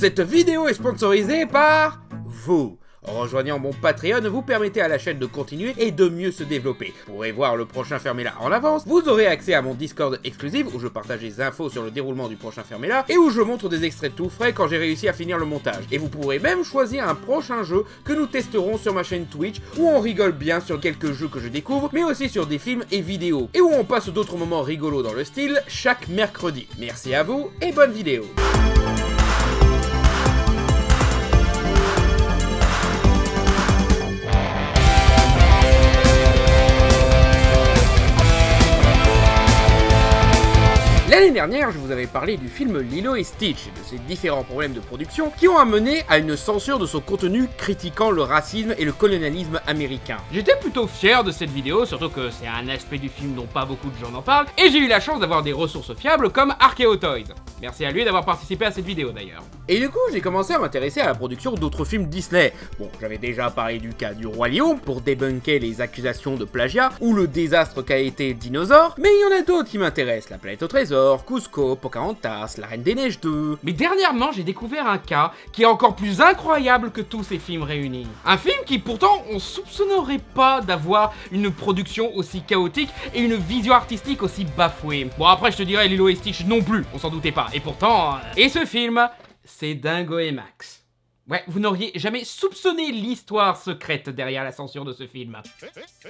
Cette vidéo est sponsorisée par vous. En rejoignant mon Patreon, vous permettez à la chaîne de continuer et de mieux se développer. Vous pourrez voir le prochain Fermela en avance, vous aurez accès à mon Discord exclusif où je partage des infos sur le déroulement du prochain Fermela et où je montre des extraits tout frais quand j'ai réussi à finir le montage. Et vous pourrez même choisir un prochain jeu que nous testerons sur ma chaîne Twitch où on rigole bien sur quelques jeux que je découvre, mais aussi sur des films et vidéos. Et où on passe d'autres moments rigolos dans le style chaque mercredi. Merci à vous et bonne vidéo. L'année dernière, je vous avais parlé du film Lilo et Stitch et de ses différents problèmes de production qui ont amené à une censure de son contenu critiquant le racisme et le colonialisme américain. J'étais plutôt fier de cette vidéo, surtout que c'est un aspect du film dont pas beaucoup de gens en parlent, et j'ai eu la chance d'avoir des ressources fiables comme Archeo Toys. Merci à lui d'avoir participé à cette vidéo d'ailleurs. Et du coup, j'ai commencé à m'intéresser à la production d'autres films Disney. Bon, j'avais déjà parlé du cas du Roi Lion pour débunker les accusations de plagiat ou le désastre qu'a été Dinosaure, mais il y en a d'autres qui m'intéressent, La Planète au Trésor, Cusco, Pocahontas, La Reine des Neiges 2... Mais dernièrement, j'ai découvert un cas qui est encore plus incroyable que tous ces films réunis. Un film qui pourtant on soupçonnerait pas d'avoir une production aussi chaotique et une vision artistique aussi bafouée. Bon après je te dirais Lilo et Stitch non plus, on s'en doutait pas. Et pourtant... Et ce film, c'est Dingo et Max. Ouais, vous n'auriez jamais soupçonné l'histoire secrète derrière la censure de ce film.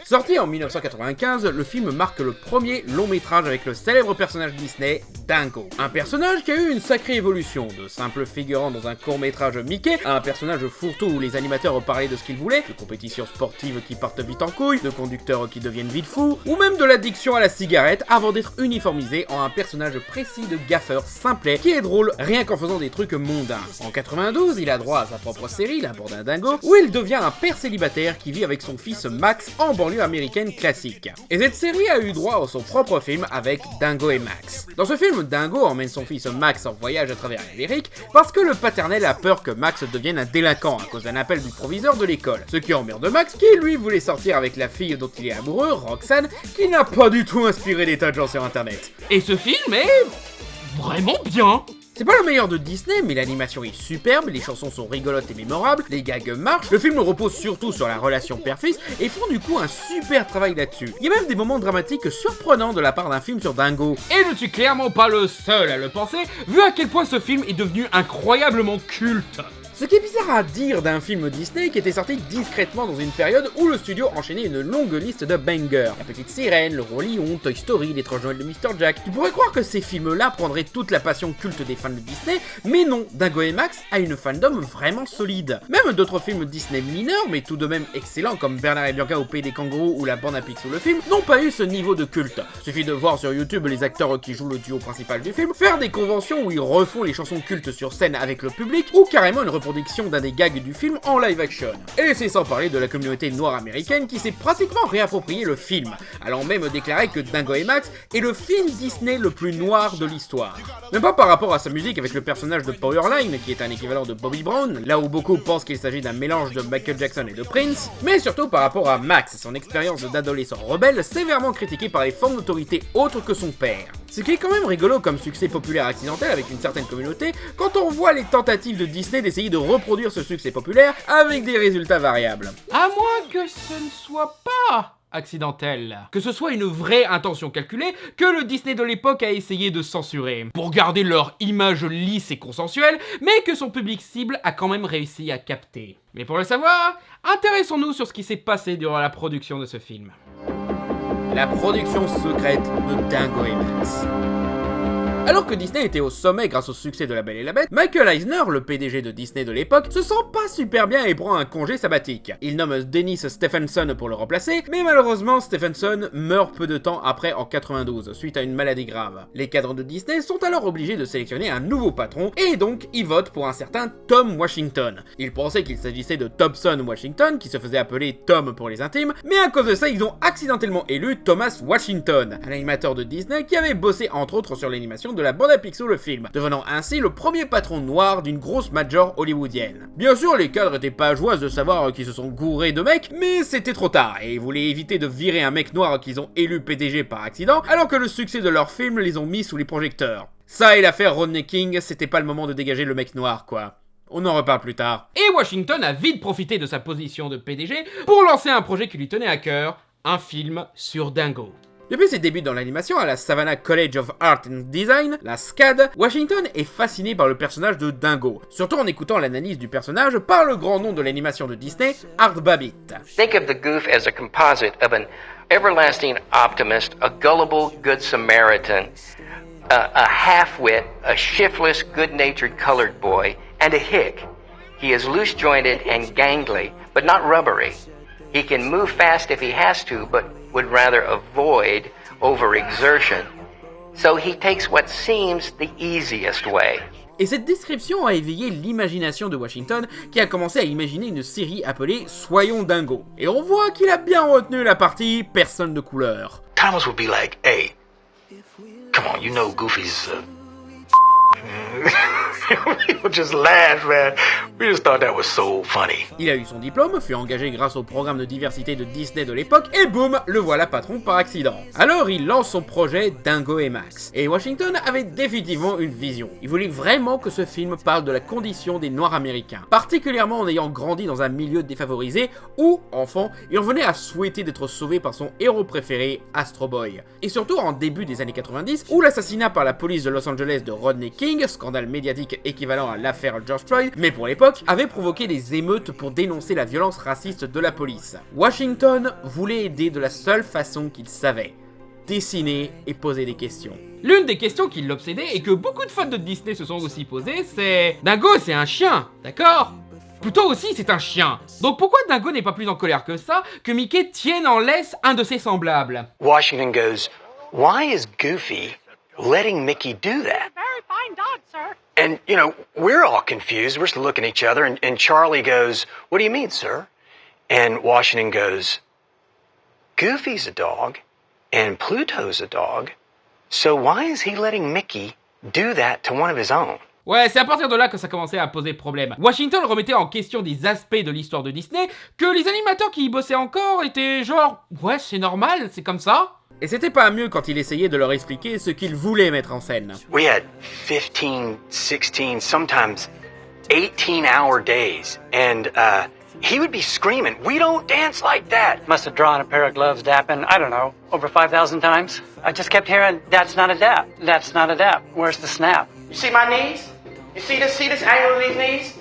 Sorti en 1995, le film marque le premier long métrage avec le célèbre personnage Disney, Dingo. Un personnage qui a eu une sacrée évolution, de simple figurant dans un court métrage Mickey, à un personnage fourre-tout où les animateurs parlaient de ce qu'ils voulaient, de compétitions sportives qui partent vite en couille, de conducteurs qui deviennent vite fous, ou même de l'addiction à la cigarette avant d'être uniformisé en un personnage précis de gaffeur simplet qui est drôle rien qu'en faisant des trucs mondains. En 92, il a droit à sa propre série, La Bande à Dingo, où il devient un père célibataire qui vit avec son fils Max en banlieue américaine classique. Et cette série a eu droit à son propre film avec Dingo et Max. Dans ce film, Dingo emmène son fils Max en voyage à travers l'Amérique parce que le paternel a peur que Max devienne un délinquant à cause d'un appel du proviseur de l'école. Ce qui emmerde Max qui lui voulait sortir avec la fille dont il est amoureux, Roxane, qui n'a pas du tout inspiré des tas de gens sur internet. Et ce film est... vraiment bien. C'est pas le meilleur de Disney, mais l'animation est superbe, les chansons sont rigolotes et mémorables, les gags marchent, le film repose surtout sur la relation père-fils et font du coup un super travail là-dessus. Il y a même des moments dramatiques surprenants de la part d'un film sur Dingo. Et je suis clairement pas le seul à le penser, vu à quel point ce film est devenu incroyablement culte. Ce qui est bizarre à dire d'un film Disney qui était sorti discrètement dans une période où le studio enchaînait une longue liste de bangers. La Petite Sirène, Le Roi Lion, Toy Story, L'étrange Noël de Mr. Jack. Tu pourrais croire que ces films-là prendraient toute la passion culte des fans de Disney, mais non, Dingo et Max a une fandom vraiment solide. Même d'autres films Disney mineurs, mais tout de même excellents comme Bernard et Bianca au Pays des Kangourous ou La Bande à Picsou le film, n'ont pas eu ce niveau de culte. Suffit de voir sur YouTube les acteurs qui jouent le duo principal du film faire des conventions où ils refont les chansons cultes sur scène avec le public, ou carrément une reproduction d'un des gags du film en live action. Et c'est sans parler de la communauté noire américaine qui s'est pratiquement réapproprié le film, allant même déclarer que Dingo et Max est le film Disney le plus noir de l'histoire. Même pas par rapport à sa musique avec le personnage de Powerline, qui est un équivalent de Bobby Brown, là où beaucoup pensent qu'il s'agit d'un mélange de Michael Jackson et de Prince, mais surtout par rapport à Max, son expérience d'adolescent rebelle sévèrement critiquée par les formes d'autorité autres que son père. Ce qui est quand même rigolo comme succès populaire accidentel avec une certaine communauté quand on voit les tentatives de Disney d'essayer de reproduire ce succès populaire avec des résultats variables. À moins que ce ne soit pas accidentel. Que ce soit une vraie intention calculée que le Disney de l'époque a essayé de censurer, pour garder leur image lisse et consensuelle, mais que son public cible a quand même réussi à capter. Mais pour le savoir, intéressons-nous sur ce qui s'est passé durant la production de ce film. La production secrète de Dingo et Max. Alors que Disney était au sommet grâce au succès de La Belle et la Bête, Michael Eisner, le PDG de Disney de l'époque, se sent pas super bien et prend un congé sabbatique. Il nomme Dennis Stephenson pour le remplacer, mais malheureusement Stephenson meurt peu de temps après en 92, suite à une maladie grave. Les cadres de Disney sont alors obligés de sélectionner un nouveau patron, et donc ils votent pour un certain Tom Washington. Ils pensaient qu'il s'agissait de Thompson Washington, qui se faisait appeler Tom pour les intimes, mais à cause de ça ils ont accidentellement élu Thomas Washington, un animateur de Disney qui avait bossé entre autres sur l'animation de La Bande à Picsou le film, devenant ainsi le premier patron noir d'une grosse major hollywoodienne. Bien sûr, les cadres étaient pas joyeux de savoir qu'ils se sont gourés de mecs, mais c'était trop tard, et ils voulaient éviter de virer un mec noir qu'ils ont élu PDG par accident, alors que le succès de leur film les ont mis sous les projecteurs. Ça et l'affaire Rodney King, c'était pas le moment de dégager le mec noir, quoi. On en reparle plus tard. Et Washington a vite profité de sa position de PDG pour lancer un projet qui lui tenait à cœur, un film sur Dingo. Depuis ses débuts dans l'animation à la Savannah College of Art and Design, la SCAD, Washington est fasciné par le personnage de Dingo, surtout en écoutant l'analyse du personnage par le grand nom de l'animation de Disney, Art Babbitt. Think of the goof as a composite of an everlasting optimist, a gullible good Samaritan, a half-wit, a shiftless, good-natured colored boy, and a hick. He is loose-jointed and gangly, but not rubbery. He can move fast if he has to, but would rather avoid overexertion. So he takes what seems the easiest way. Et cette description a éveillé l'imagination de Washington, qui a commencé à imaginer une série appelée Soyons Dingo. Et on voit qu'il a bien retenu la partie personne de couleur. Thomas would be like, hey, come on, you know Goofy's we would just laugh, man. We just thought that was so funny. Il a eu son diplôme, fut engagé grâce au programme de diversité de Disney de l'époque, et boum, le voilà patron par accident. Alors il lance son projet Dingo et Max. Et Washington avait définitivement une vision. Il voulait vraiment que ce film parle de la condition des Noirs américains, particulièrement en ayant grandi dans un milieu défavorisé où, enfant, il revenait à souhaiter d'être sauvé par son héros préféré, Astro Boy. Et surtout en début des années 90, où l'assassinat par la police de Los Angeles de Rodney King, scandale médiatique équivalent à l'affaire George Floyd, mais pour l'époque, avait provoqué des émeutes pour dénoncer la violence raciste de la police. Washington voulait aider de la seule façon qu'il savait, dessiner et poser des questions. L'une des questions qui l'obsédait et que beaucoup de fans de Disney se sont aussi posées, c'est... Dingo, c'est un chien, d'accord ? Plutôt aussi, c'est un chien. Donc pourquoi Dingo n'est pas plus en colère que ça que Mickey tienne en laisse un de ses semblables ? Washington goes, why is Goofy letting Mickey do that? Very fine dog, sir. And, you know, we're all confused. We're looking at each other, and Charlie goes, what do you mean, sir? And Washington goes, Goofy's a dog, and Pluto's a dog, so why is he letting Mickey do that to one of his own? Ouais, c'est à partir de là que ça commençait à poser problème. Washington remettait en question des aspects de l'histoire de Disney que les animateurs qui y bossaient encore étaient genre « Ouais, c'est normal, c'est comme ça ?» Et c'était pas mieux quand il essayait de leur expliquer ce qu'il voulait mettre en scène. We had 15, 16, sometimes 18-hour days, and he would be screaming, we don't dance like that. Must have drawn a pair of gloves dapping, I don't know, over 5,000 times. I just kept hearing, that's not a dap, that's not a dap. Where's the snap? You see my knees? You see this angle of these knees?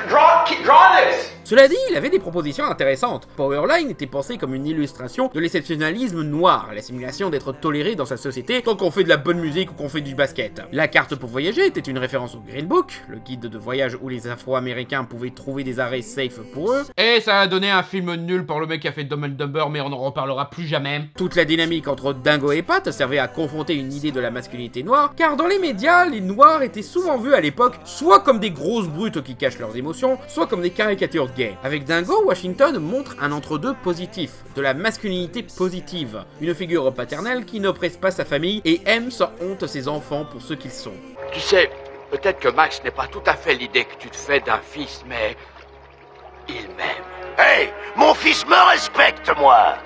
Draw this! Cela dit, il avait des propositions intéressantes. Powerline était pensé comme une illustration de l'exceptionnalisme noir, la simulation d'être toléré dans sa société tant qu'on fait de la bonne musique ou qu'on fait du basket. La carte pour voyager était une référence au Green Book, le guide de voyage où les Afro-Américains pouvaient trouver des arrêts safe pour eux. Et ça a donné un film nul pour le mec qui a fait Dumb and Dumber, mais on en reparlera plus jamais. Toute la dynamique entre Dingo et Pat servait à confronter une idée de la masculinité noire, car dans les médias, les noirs étaient souvent vus à l'époque soit comme des grosses brutes qui cachent leurs émotions, soit comme des caricatures gays. Avec Dingo, Washington montre un entre-deux positif, de la masculinité positive, une figure paternelle qui n'oppresse pas sa famille et aime sans honte ses enfants pour ce qu'ils sont. Tu sais, peut-être que Max n'est pas tout à fait l'idée que tu te fais d'un fils, mais il m'aime. Hey, mon fils me respecte, moi!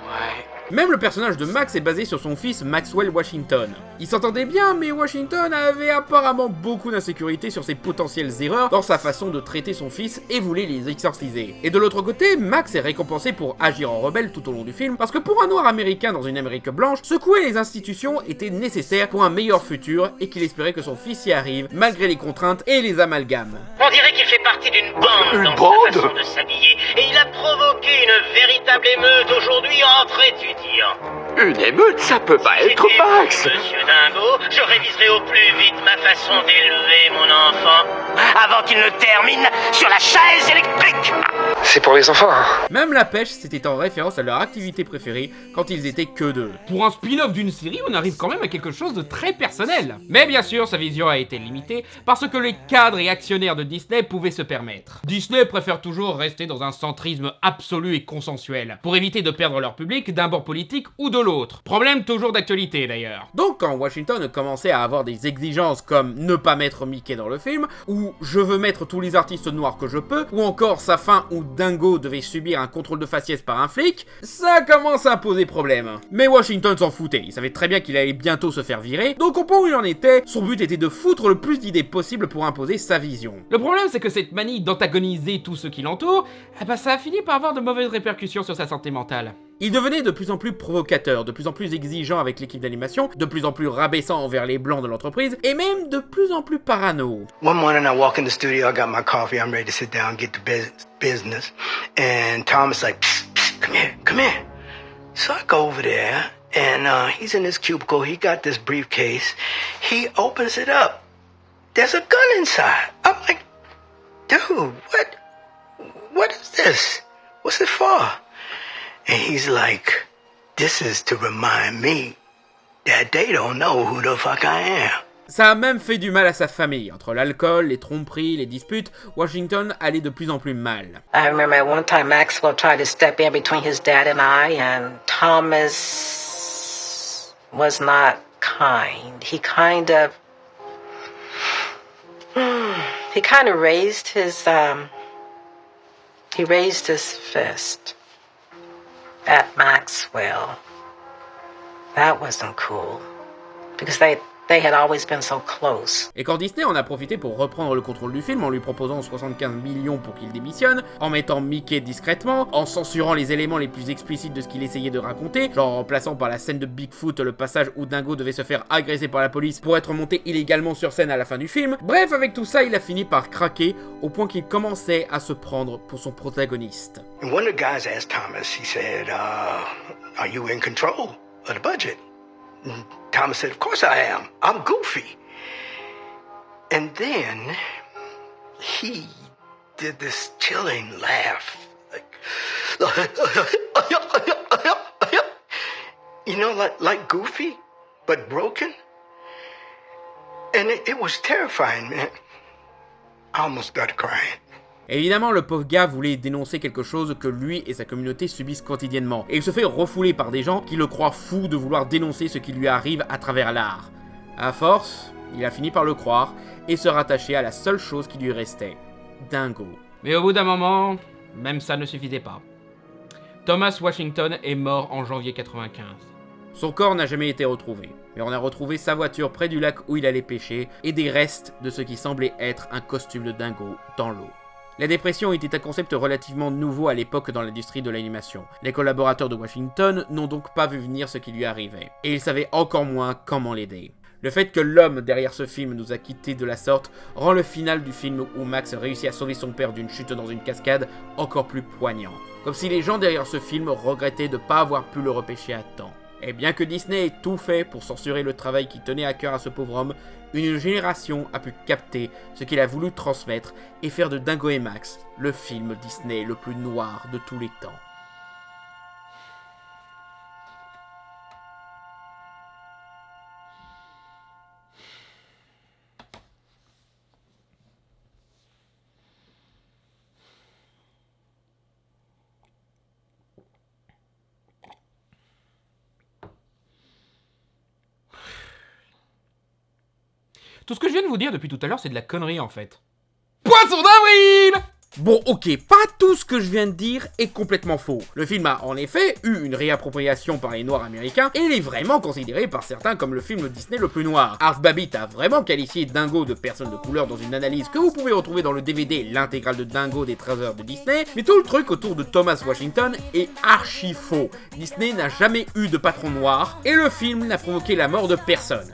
Ouais. Même le personnage de Max est basé sur son fils Maxwell Washington. Ils s'entendaient bien, mais Washington avait apparemment beaucoup d'insécurité sur ses potentielles erreurs dans sa façon de traiter son fils et voulait les exorciser. Et de l'autre côté, Max est récompensé pour agir en rebelle tout au long du film, parce que pour un noir américain dans une Amérique blanche, secouer les institutions était nécessaire pour un meilleur futur et qu'il espérait que son fils y arrive, malgré les contraintes et les amalgames. On dirait qu'il fait partie d'une bande Une dans bande sa façon de s'habiller, et il a provoqué une véritable émeute aujourd'hui entre étudiants. Une émeute, ça peut pas être J'étais Max. vous, Monsieur Dingo, je réviserai au plus vite ma façon d'élever mon enfant, avant qu'il ne termine sur la chaise électrique. C'est pour les enfants, hein? Même la pêche, c'était en référence à leur activité préférée quand ils étaient que deux. Pour un spin-off d'une série, on arrive quand même à quelque chose de très personnel. Mais bien sûr, sa vision a été limitée parce que les cadres et actionnaires de Disney pouvaient se permettre. Disney préfère toujours rester dans un centrisme absolu et consensuel, pour éviter de perdre leur public d'un bord politique ou de l'autre. Problème toujours d'actualité d'ailleurs. Donc quand Washington commençait à avoir des exigences comme ne pas mettre Mickey dans le film, ou je je veux mettre tous les artistes noirs que je peux, ou encore sa fin où Dingo devait subir un contrôle de faciès par un flic, ça commence à poser problème. Mais Washington s'en foutait, il savait très bien qu'il allait bientôt se faire virer, donc au point où il en était, son but était de foutre le plus d'idées possible pour imposer sa vision. Le problème, c'est que cette manie d'antagoniser tout ce qui l'entoure, ça a fini par avoir de mauvaises répercussions sur sa santé mentale. Il devenait de plus en plus provocateur, de plus en plus exigeant avec l'équipe d'animation, de plus en plus rabaissant envers les blancs de l'entreprise, et même de plus en plus parano. One morning I walk in the studio, I got my coffee, I'm ready to sit down, get to business. And Thomas like, psst, psst, come here. So I go over there, and he's in his cubicle, he got this briefcase, he opens it up. There's a gun inside. I'm like, dude, what is this? What's it for? And he's like, this is to remind me that they don't know who the fuck I am. Ça a même fait du mal à sa famille. Entre l'alcool, les tromperies, les disputes, Washington allait de plus en plus mal. I remember at one time Maxwell tried to step in between his dad and I, and Thomas was not kind. He kind of raised his fist at Maxwell. That wasn't cool, because they had always been so close. Et quand Disney en a profité pour reprendre le contrôle du film en lui proposant 75 millions pour qu'il démissionne, en mettant Mickey discrètement, en censurant les éléments les plus explicites de ce qu'il essayait de raconter, genre en remplaçant par la scène de Bigfoot le passage où Dingo devait se faire agresser par la police pour être monté illégalement sur scène à la fin du film, bref, avec tout ça, il a fini par craquer au point qu'il commençait à se prendre pour son protagoniste. And one of the guys asked Thomas, he said, are you in control of the budget? And Thomas said, of course I am. I'm Goofy. And then he did this chilling laugh. Like, you know, like Goofy, but broken. And it was terrifying, man. I almost started crying. Évidemment, le pauvre gars voulait dénoncer quelque chose que lui et sa communauté subissent quotidiennement, et il se fait refouler par des gens qui le croient fou de vouloir dénoncer ce qui lui arrive à travers l'art. À force, il a fini par le croire et se rattacher à la seule chose qui lui restait, Dingo. Mais au bout d'un moment, même ça ne suffisait pas. Thomas Washington est mort en janvier 95. Son corps n'a jamais été retrouvé, mais on a retrouvé sa voiture près du lac où il allait pêcher, et des restes de ce qui semblait être un costume de Dingo dans l'eau. La dépression était un concept relativement nouveau à l'époque dans l'industrie de l'animation. Les collaborateurs de Washington n'ont donc pas vu venir ce qui lui arrivait, et ils savaient encore moins comment l'aider. Le fait que l'homme derrière ce film nous a quittés de la sorte rend le final du film où Max réussit à sauver son père d'une chute dans une cascade encore plus poignant. Comme si les gens derrière ce film regrettaient de ne pas avoir pu le repêcher à temps. Et bien que Disney ait tout fait pour censurer le travail qui tenait à cœur à ce pauvre homme, une génération a pu capter ce qu'il a voulu transmettre et faire de Dingo et Max le film Disney le plus noir de tous les temps. Tout ce que je viens de vous dire depuis tout à l'heure, c'est de la connerie en fait. Poisson d'avril! Bon, ok, pas tout ce que je viens de dire est complètement faux. Le film a en effet eu une réappropriation par les Noirs américains et il est vraiment considéré par certains comme le film Disney le plus noir. Art Babbitt a vraiment qualifié Dingo de personne de couleur dans une analyse que vous pouvez retrouver dans le DVD L'intégrale de Dingo des Trésors de Disney, mais tout le truc autour de Thomas Washington est archi faux. Disney n'a jamais eu de patron noir et le film n'a provoqué la mort de personne.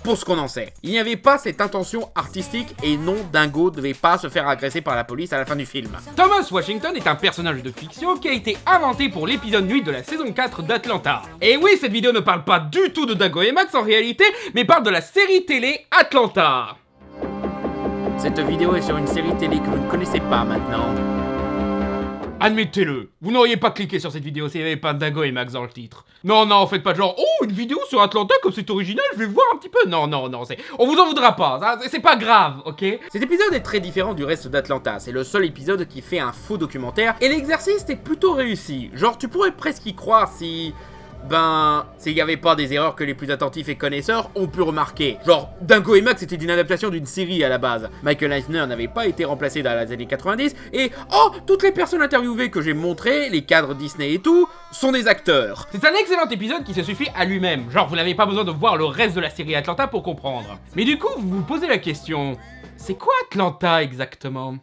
Pour ce qu'on en sait, il n'y avait pas cette intention artistique et non, Dingo devait pas se faire agresser par la police à la fin du film. Thomas Washington est un personnage de fiction qui a été inventé pour l'épisode 8 de la saison 4 d'Atlanta. Et oui, cette vidéo ne parle pas du tout de Dingo et Max en réalité, mais parle de la série télé Atlanta. Cette vidéo est sur une série télé que vous ne connaissez pas maintenant. Admettez-le, vous n'auriez pas cliqué sur cette vidéo s'il n'y avait pas Dingo et Max dans le titre. Non, faites pas de genre, oh, une vidéo sur Atlanta comme c'est original, je vais voir un petit peu. Non, on vous en voudra pas, c'est pas grave, ok? Cet épisode est très différent du reste d'Atlanta, c'est le seul épisode qui fait un faux documentaire, et l'exercice est plutôt réussi. Genre, tu pourrais presque y croire si Ben, s'il n'y avait pas des erreurs que les plus attentifs et connaisseurs ont pu remarquer. Genre, Dingo et Max c'était une adaptation d'une série à la base. Michael Eisner n'avait pas été remplacé dans les années 90, et oh, toutes les personnes interviewées que j'ai montrées, les cadres Disney et tout, sont des acteurs. C'est un excellent épisode qui se suffit à lui-même, genre vous n'avez pas besoin de voir le reste de la série Atlanta pour comprendre. Mais du coup, vous vous posez la question, c'est quoi Atlanta exactement ?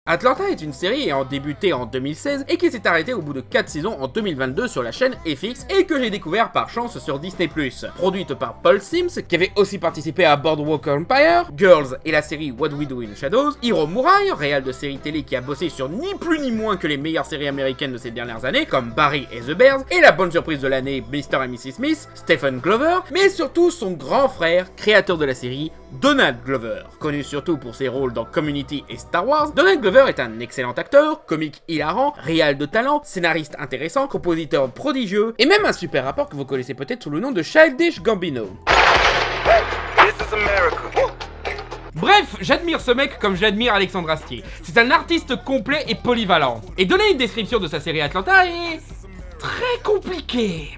Atlanta est une série ayant débuté en 2016 et qui s'est arrêtée au bout de 4 saisons en 2022 sur la chaîne FX et que j'ai découvert par chance sur Disney+. Produite par Paul Sims, qui avait aussi participé à Boardwalk Empire, Girls et la série What We Do in the Shadows, Hiro Murai, réal de série télé qui a bossé sur ni plus ni moins que les meilleures séries américaines de ces dernières années, comme Barry et The Bears, et la bonne surprise de l'année Mr. et Mrs. Smith, Stephen Glover, mais surtout son grand frère, créateur de la série, Donald Glover. Connu surtout pour ses rôles dans Community et Star Wars, Donald Glover est un excellent acteur, comique hilarant, réal de talent, scénariste intéressant, compositeur prodigieux, et même un super rapport que vous connaissez peut-être sous le nom de Childish Gambino. Bref, j'admire ce mec comme j'admire Alexandre Astier. C'est un artiste complet et polyvalent. Et donner une description de sa série Atlanta est très compliqué.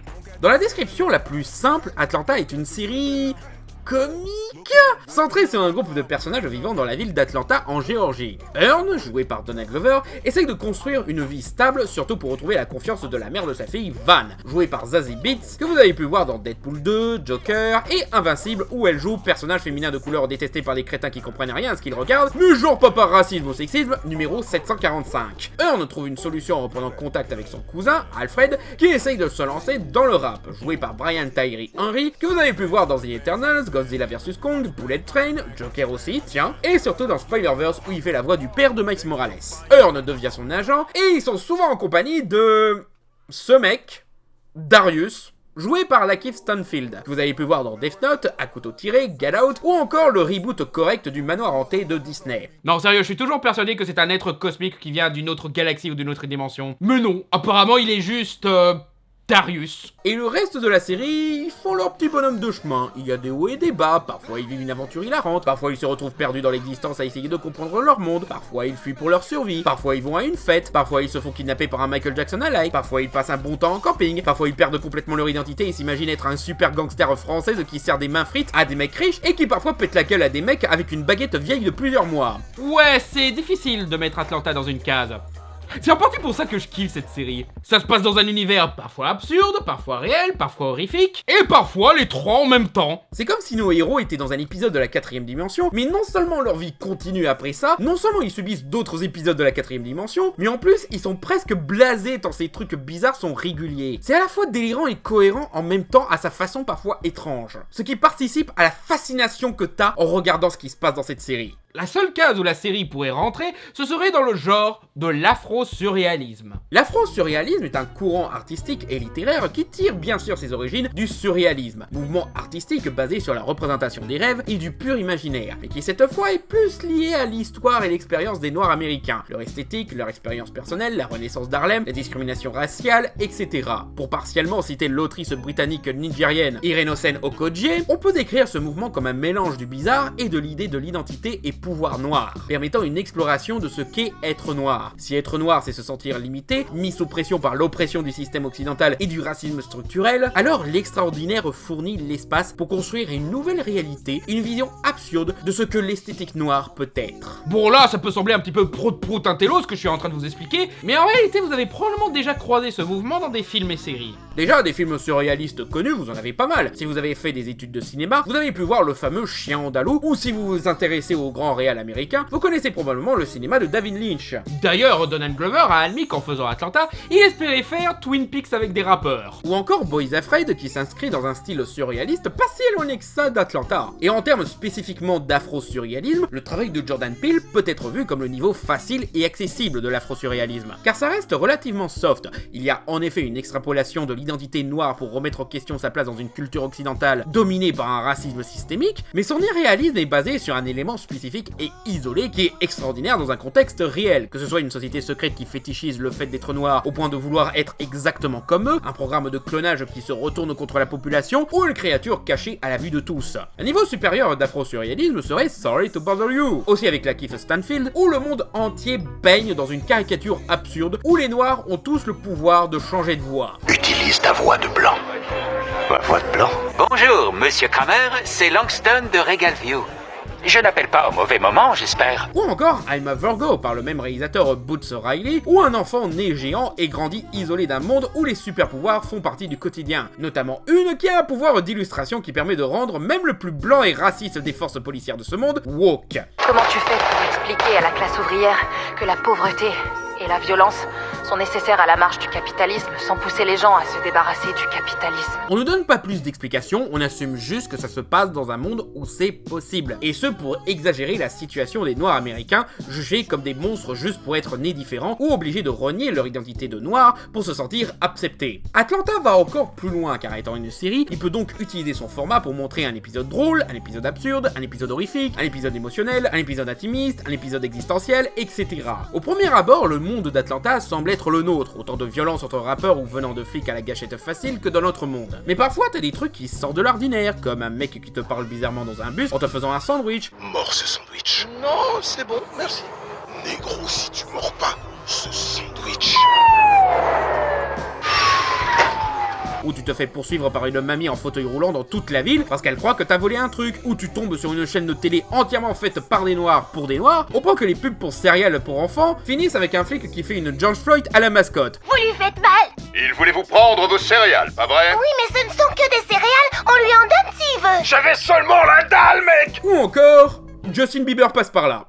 Dans la description la plus simple, Atlanta est une série comique centré sur un groupe de personnages vivant dans la ville d'Atlanta en Géorgie. Earn, joué par Donald Glover, essaye de construire une vie stable, surtout pour retrouver la confiance de la mère de sa fille, Van, jouée par Zazie Beetz, que vous avez pu voir dans Deadpool 2, Joker et Invincible, où elle joue personnage féminin de couleur détesté par des crétins qui comprennent rien à ce qu'ils regardent, mais genre pas par racisme ou sexisme, numéro 745. Earn trouve une solution en reprenant contact avec son cousin, Alfred, qui essaye de se lancer dans le rap, joué par Brian Tyree Henry, que vous avez pu voir dans The Eternals, Godzilla vs Kong, Bullet Train, Joker aussi, tiens, et surtout dans Spider-Verse où il fait la voix du père de Miles Morales. Earn devient son agent, et ils sont souvent en compagnie de... ce mec, Darius, joué par Lakeith Stanfield, que vous avez pu voir dans Death Note, À couteau tiré, Get Out, ou encore le reboot correct du manoir hanté de Disney. Non, sérieux, je suis toujours persuadé que c'est un être cosmique qui vient d'une autre galaxie ou d'une autre dimension. Mais non, apparemment il est juste... Darius. Et le reste de la série, ils font leur petit bonhomme de chemin. Il y a des hauts et des bas, parfois ils vivent une aventure hilarante, parfois ils se retrouvent perdus dans l'existence à essayer de comprendre leur monde, parfois ils fuient pour leur survie, parfois ils vont à une fête, parfois ils se font kidnapper par un Michael Jackson-alike, parfois ils passent un bon temps en camping, parfois ils perdent complètement leur identité et s'imaginent être un super gangster française qui sert des mains frites à des mecs riches et qui parfois pète la gueule à des mecs avec une baguette vieille de plusieurs mois. Ouais, c'est difficile de mettre Atlanta dans une case. C'est en partie pour ça que je kiffe cette série. Ça se passe dans un univers parfois absurde, parfois réel, parfois horrifique, et parfois les trois en même temps. C'est comme si nos héros étaient dans un épisode de la 4ème dimension, mais non seulement leur vie continue après ça, non seulement ils subissent d'autres épisodes de la 4ème dimension, mais en plus ils sont presque blasés tant ces trucs bizarres sont réguliers. C'est à la fois délirant et cohérent en même temps à sa façon parfois étrange. Ce qui participe à la fascination que t'as en regardant ce qui se passe dans cette série. La seule case où la série pourrait rentrer, ce serait dans le genre de l'afro-surréalisme. L'afro-surréalisme est un courant artistique et littéraire qui tire bien sûr ses origines du surréalisme, mouvement artistique basé sur la représentation des rêves et du pur imaginaire, mais qui cette fois est plus lié à l'histoire et l'expérience des Noirs américains, leur esthétique, leur expérience personnelle, la renaissance d'Harlem, la discrimination raciale, etc. Pour partiellement citer l'autrice britannique nigérienne Irenose Okoje, on peut décrire ce mouvement comme un mélange du bizarre et de l'idée de l'identité et pouvoir noir, permettant une exploration de ce qu'est être noir. Si être noir c'est se sentir limité, mis sous pression par l'oppression du système occidental et du racisme structurel, alors l'extraordinaire fournit l'espace pour construire une nouvelle réalité, une vision absurde de ce que l'esthétique noire peut être. Bon là, ça peut sembler un petit peu prout-prout intello ce que je suis en train de vous expliquer, mais en réalité vous avez probablement déjà croisé ce mouvement dans des films et séries. Déjà, des films surréalistes connus, vous en avez pas mal. Si vous avez fait des études de cinéma, vous avez pu voir le fameux Chien andalou, ou si vous vous intéressez au grand réal américain, vous connaissez probablement le cinéma de David Lynch. D'ailleurs, Donald Glover a admis qu'en faisant Atlanta, il espérait faire Twin Peaks avec des rappeurs. Ou encore Boys Afraid, qui s'inscrit dans un style surréaliste pas si éloigné que ça d'Atlanta. Et en termes spécifiquement d'afro-surréalisme, le travail de Jordan Peele peut être vu comme le niveau facile et accessible de l'afro-surréalisme, car ça reste relativement soft. Il y a en effet une extrapolation de l'identité noire pour remettre en question sa place dans une culture occidentale dominée par un racisme systémique, mais son irréalisme est basé sur un élément spécifique et isolé qui est extraordinaire dans un contexte réel, que ce soit une société secrète qui fétichise le fait d'être noir au point de vouloir être exactement comme eux, un programme de clonage qui se retourne contre la population, ou une créature cachée à la vue de tous. Un niveau supérieur d'afro-surréalisme serait Sorry to Bother You, aussi avec la Keith Stanfield, où le monde entier baigne dans une caricature absurde, où les noirs ont tous le pouvoir de changer de voix. Utilise ta voix de blanc. Ma voix de blanc. Bonjour, Monsieur Kramer, c'est Langston de Regalview. Je n'appelle pas au mauvais moment, j'espère. Ou encore I'm a Virgo par le même réalisateur Boots Riley, où un enfant né géant et grandit isolé d'un monde où les super pouvoirs font partie du quotidien. Notamment une qui a un pouvoir d'illustration qui permet de rendre même le plus blanc et raciste des forces policières de ce monde woke. Comment tu fais pour expliquer à la classe ouvrière que la pauvreté et la violence sont nécessaires à la marche du capitalisme sans pousser les gens à se débarrasser du capitalisme? On ne donne pas plus d'explications, on assume juste que ça se passe dans un monde où c'est possible. Et ce pour exagérer la situation des noirs américains, jugés comme des monstres juste pour être nés différents ou obligés de renier leur identité de noir pour se sentir acceptés. Atlanta va encore plus loin car étant une série, il peut donc utiliser son format pour montrer un épisode drôle, un épisode absurde, un épisode horrifique, un épisode émotionnel, un épisode intimiste, un épisode existentiel, etc. Au premier abord, le monde d'Atlanta semble être le nôtre, autant de violence entre rappeurs ou venant de flics à la gâchette facile que dans notre monde. Mais parfois t'as des trucs qui sortent de l'ordinaire, comme un mec qui te parle bizarrement dans un bus en te faisant un sandwich. Mors ce sandwich. Non, c'est bon, merci. Négro, si tu mords pas ce sandwich. Ou tu te fais poursuivre par une mamie en fauteuil roulant dans toute la ville parce qu'elle croit que t'as volé un truc, ou tu tombes sur une chaîne de télé entièrement faite par des noirs pour des noirs, au point que les pubs pour céréales pour enfants finissent avec un flic qui fait une George Floyd à la mascotte. Vous lui faites mal. Il voulait vous prendre vos céréales, pas vrai? Oui, mais ce ne sont que des céréales, on lui en donne s'il veut. J'avais seulement la dalle, mec. Ou encore, Justin Bieber passe par là.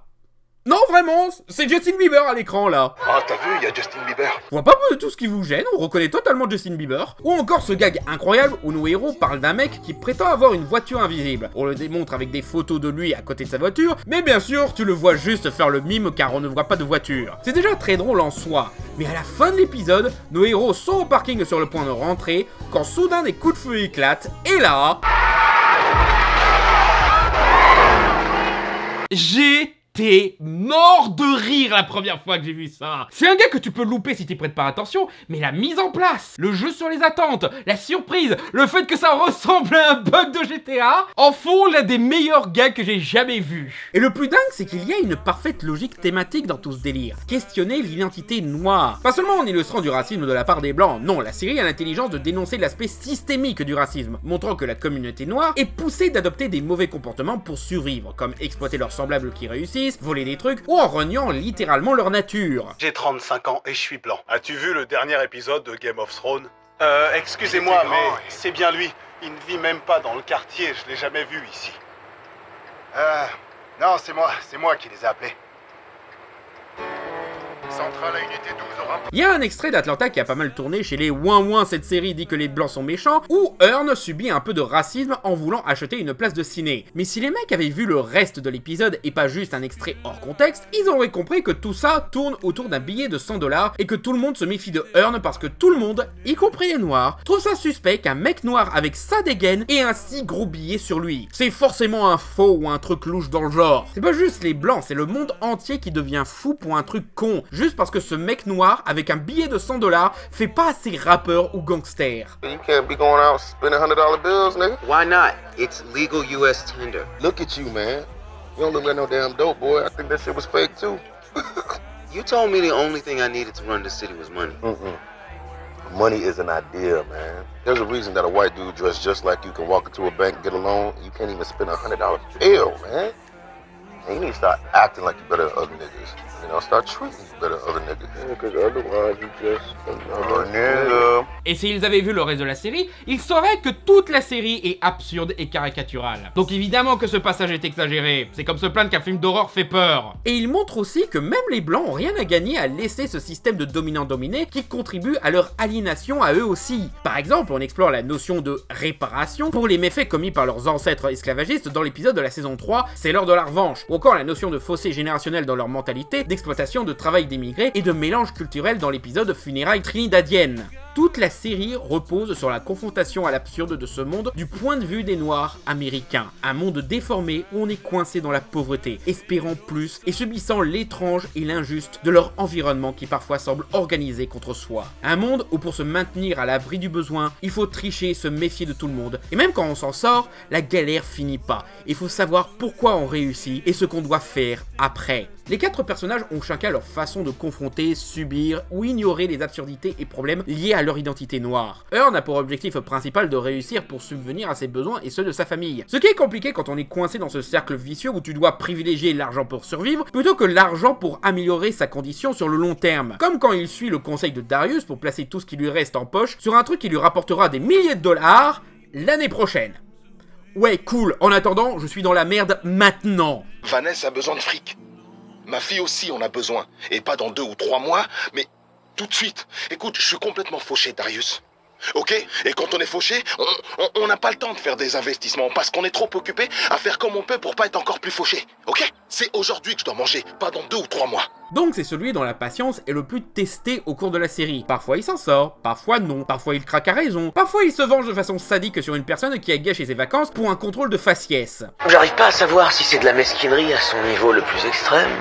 Non, vraiment, c'est Justin Bieber à l'écran, là. Ah, t'as vu, il y a Justin Bieber. Je vois pas tout ce qui vous gêne, on reconnaît totalement Justin Bieber. Ou encore ce gag incroyable où nos héros parlent d'un mec qui prétend avoir une voiture invisible. On le démontre avec des photos de lui à côté de sa voiture, mais bien sûr, tu le vois juste faire le mime car on ne voit pas de voiture. C'est déjà très drôle en soi, mais à la fin de l'épisode, nos héros sont au parking sur le point de rentrer, quand soudain des coups de feu éclatent, et là... J'étais mort de rire la première fois que j'ai vu ça. C'est un gars que tu peux louper si t'y prêtes pas attention, mais la mise en place, le jeu sur les attentes, la surprise, le fait que ça ressemble à un bug de GTA, en font l'un des meilleurs gags que j'ai jamais vus. Et le plus dingue, c'est qu'il y a une parfaite logique thématique dans tout ce délire. Questionner l'identité noire. Pas seulement en illustrant du racisme de la part des blancs, non, la série a l'intelligence de dénoncer l'aspect systémique du racisme, montrant que la communauté noire est poussée d'adopter des mauvais comportements pour survivre, comme exploiter leurs semblables qui réussissent, voler des trucs, ou en reniant littéralement leur nature. J'ai 35 ans et je suis blanc. As-tu vu le dernier épisode de Game of Thrones? Excusez-moi, mais c'est bien lui. Il ne vit même pas dans le quartier, je l'ai jamais vu ici. Non, c'est moi qui les ai appelés. Centrale à unité 12 au rapport. Il y a un extrait d'Atlanta qui a pas mal tourné chez les ouin cette série dit que les blancs sont méchants, où Earn subit un peu de racisme en voulant acheter une place de ciné. Mais si les mecs avaient vu le reste de l'épisode et pas juste un extrait hors contexte, ils auraient compris que tout ça tourne autour d'un billet de 100$ et que tout le monde se méfie de Earn parce que tout le monde, y compris les noirs, trouve ça suspect qu'un mec noir avec sa dégaine ait un si gros billet sur lui. C'est forcément un faux ou un truc louche dans le genre. C'est pas juste les blancs, c'est le monde entier qui devient fou pour un truc con, juste parce que ce mec noir avec un billet de 100$ fait pas assez rappeur ou gangster. You can't be going out spending $100 bills, nigga. Why not? It's legal US tender. Look at you, man. You don't look like no damn dope, boy. I think that shit was fake, too. You told me the only thing I needed to run this city was money. Money is an idea, man. There's a reason that a white dude dressed just like you can walk into a bank and get a loan. You can't even spend $100 bill, man. And you need to start acting like you better than other niggas. You know, start treating you better than other niggas. Because otherwise you just another nigga. Et s'ils avaient vu le reste de la série, ils sauraient que toute la série est absurde et caricaturale. Donc évidemment que ce passage est exagéré. C'est comme se plaindre qu'un film d'horreur fait peur. Et il montre aussi que même les blancs ont rien à gagner à laisser ce système de dominant-dominé qui contribue à leur aliénation à eux aussi. Par exemple, on explore la notion de réparation pour les méfaits commis par leurs ancêtres esclavagistes dans l'épisode de la saison 3, C'est l'heure de la revanche, ou encore la notion de fossé générationnel dans leur mentalité, d'exploitation de travail d'émigrés et de mélange culturel dans l'épisode Funérailles trinidadiennes. Toute la série repose sur la confrontation à l'absurde de ce monde du point de vue des Noirs américains. Un monde déformé où on est coincé dans la pauvreté, espérant plus et subissant l'étrange et l'injuste de leur environnement qui parfois semble organisé contre soi. Un monde où pour se maintenir à l'abri du besoin, il faut tricher et se méfier de tout le monde. Et même quand on s'en sort, la galère finit pas. Il faut savoir pourquoi on réussit et ce qu'on doit faire après. Les 4 personnages ont chacun leur façon de confronter, subir ou ignorer les absurdités et problèmes liés à leur identité noire. Earn a pour objectif principal de réussir pour subvenir à ses besoins et ceux de sa famille. Ce qui est compliqué quand on est coincé dans ce cercle vicieux où tu dois privilégier l'argent pour survivre plutôt que l'argent pour améliorer sa condition sur le long terme. Comme quand il suit le conseil de Darius pour placer tout ce qui lui reste en poche sur un truc qui lui rapportera des milliers de dollars l'année prochaine. Ouais, cool, en attendant, je suis dans la merde maintenant. Vanessa a besoin de fric. Ma fille aussi en a besoin. Et pas dans 2 ou 3 mois, mais tout de suite. Écoute, je suis complètement fauché, Darius. Ok? Et quand on est fauché, on n'a pas le temps de faire des investissements parce qu'on est trop occupé à faire comme on peut pour pas être encore plus fauché. Ok? C'est aujourd'hui que je dois manger, pas dans 2 ou 3 mois. Donc c'est celui dont la patience est le plus testé au cours de la série. Parfois il s'en sort, parfois non, parfois il craque à raison, parfois il se venge de façon sadique sur une personne qui a gâché ses vacances pour un contrôle de faciès. J'arrive pas à savoir si c'est de la mesquinerie à son niveau le plus extrême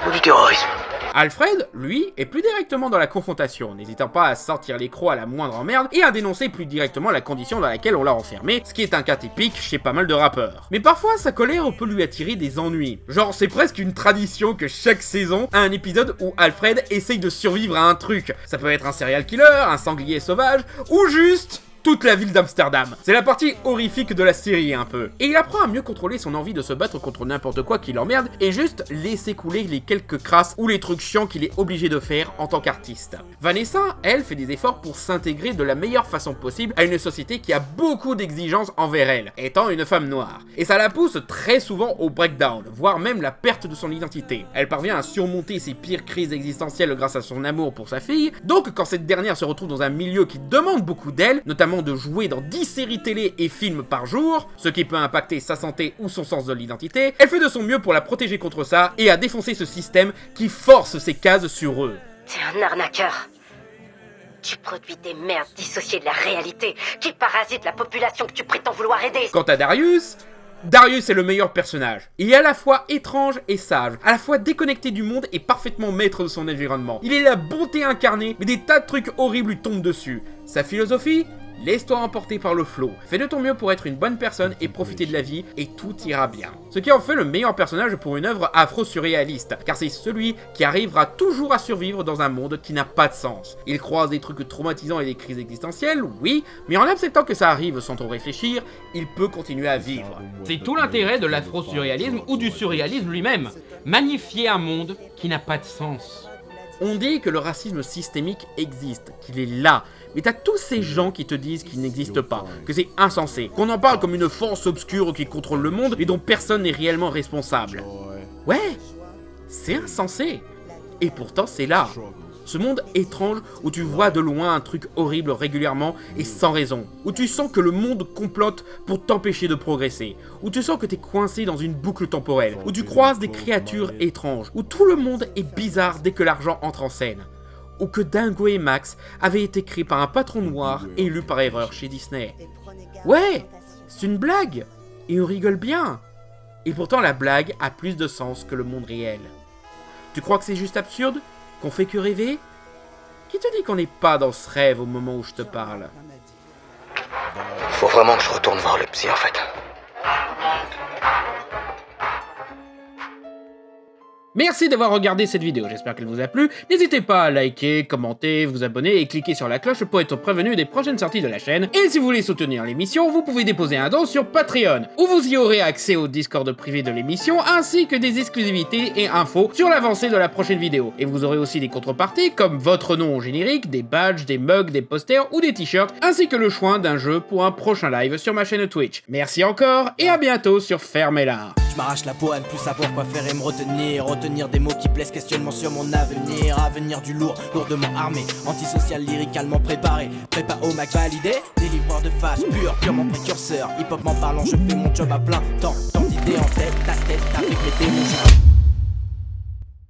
ou du terrorisme. Alfred, lui, est plus directement dans la confrontation, n'hésitant pas à sortir les crocs à la moindre emmerde et à dénoncer plus directement la condition dans laquelle on l'a enfermé, ce qui est un cas typique chez pas mal de rappeurs. Mais parfois, sa colère peut lui attirer des ennuis. Genre, c'est presque une tradition que chaque saison a un épisode où Alfred essaye de survivre à un truc. Ça peut être un serial killer, un sanglier sauvage, ou juste toute la ville d'Amsterdam. C'est la partie horrifique de la série un peu. Et il apprend à mieux contrôler son envie de se battre contre n'importe quoi qui l'emmerde et juste laisser couler les quelques crasses ou les trucs chiants qu'il est obligé de faire en tant qu'artiste. Vanessa, elle, fait des efforts pour s'intégrer de la meilleure façon possible à une société qui a beaucoup d'exigences envers elle, étant une femme noire. Et ça la pousse très souvent au breakdown, voire même la perte de son identité. Elle parvient à surmonter ses pires crises existentielles grâce à son amour pour sa fille, donc quand cette dernière se retrouve dans un milieu qui demande beaucoup d'elle, notamment de jouer dans 10 séries télé et films par jour, ce qui peut impacter sa santé ou son sens de l'identité, elle fait de son mieux pour la protéger contre ça et à défoncer ce système qui force ses cases sur eux. T'es un arnaqueur. Tu produis des merdes dissociées de la réalité qui parasitent la population que tu prétends vouloir aider. Quant à Darius est le meilleur personnage. Il est à la fois étrange et sage, à la fois déconnecté du monde et parfaitement maître de son environnement. Il est la bonté incarnée, mais des tas de trucs horribles lui tombent dessus. Sa philosophie ? Laisse-toi emporter par le flow, fais de ton mieux pour être une bonne personne et profiter de la vie et tout ira bien. Ce qui en fait le meilleur personnage pour une œuvre afro-surréaliste, car c'est celui qui arrivera toujours à survivre dans un monde qui n'a pas de sens. Il croise des trucs traumatisants et des crises existentielles, oui, mais en acceptant que ça arrive sans trop réfléchir, il peut continuer à vivre. C'est tout l'intérêt de l'afro-surréalisme ou du surréalisme lui-même, magnifier un monde qui n'a pas de sens. On dit que le racisme systémique existe, qu'il est là, mais t'as tous ces gens qui te disent qu'il n'existe pas, que c'est insensé, qu'on en parle comme une force obscure qui contrôle le monde et dont personne n'est réellement responsable. Ouais, c'est insensé. Et pourtant c'est là. Ce monde étrange où tu vois de loin un truc horrible régulièrement et sans raison. Où tu sens que le monde complote pour t'empêcher de progresser. Où tu sens que t'es coincé dans une boucle temporelle. Où tu croises des créatures étranges. Où tout le monde est bizarre dès que l'argent entre en scène. Ou que Dingo et Max avaient été créés par un patron noir élu par erreur chez Disney. Ouais, c'est une blague. Et on rigole bien. Et pourtant la blague a plus de sens que le monde réel. Tu crois que c'est juste absurde ? Qu'on fait que rêver ? Qui te dit qu'on n'est pas dans ce rêve au moment où je te parle ? Faut vraiment que je retourne voir le psy en fait. Merci d'avoir regardé cette vidéo, j'espère qu'elle vous a plu. N'hésitez pas à liker, commenter, vous abonner et cliquer sur la cloche pour être prévenu des prochaines sorties de la chaîne. Et si vous voulez soutenir l'émission, vous pouvez déposer un don sur Patreon, où vous y aurez accès au Discord privé de l'émission, ainsi que des exclusivités et infos sur l'avancée de la prochaine vidéo. Et vous aurez aussi des contreparties comme votre nom au générique, des badges, des mugs, des posters ou des t-shirts, ainsi que le choix d'un jeu pour un prochain live sur ma chaîne Twitch. Merci encore et à bientôt sur Fermez-la. Je m'arrache la peau à ne plus savoir quoi faire et me retenir des mots qui plaisent, questionnement sur mon avenir du lourd, lourdement armé, antisocial, lyricalement préparé, prépa au max validé, délivreur de face pure, purement précurseur, hip-hop m'en parlant, je fais mon job à plein temps d'idées en tête,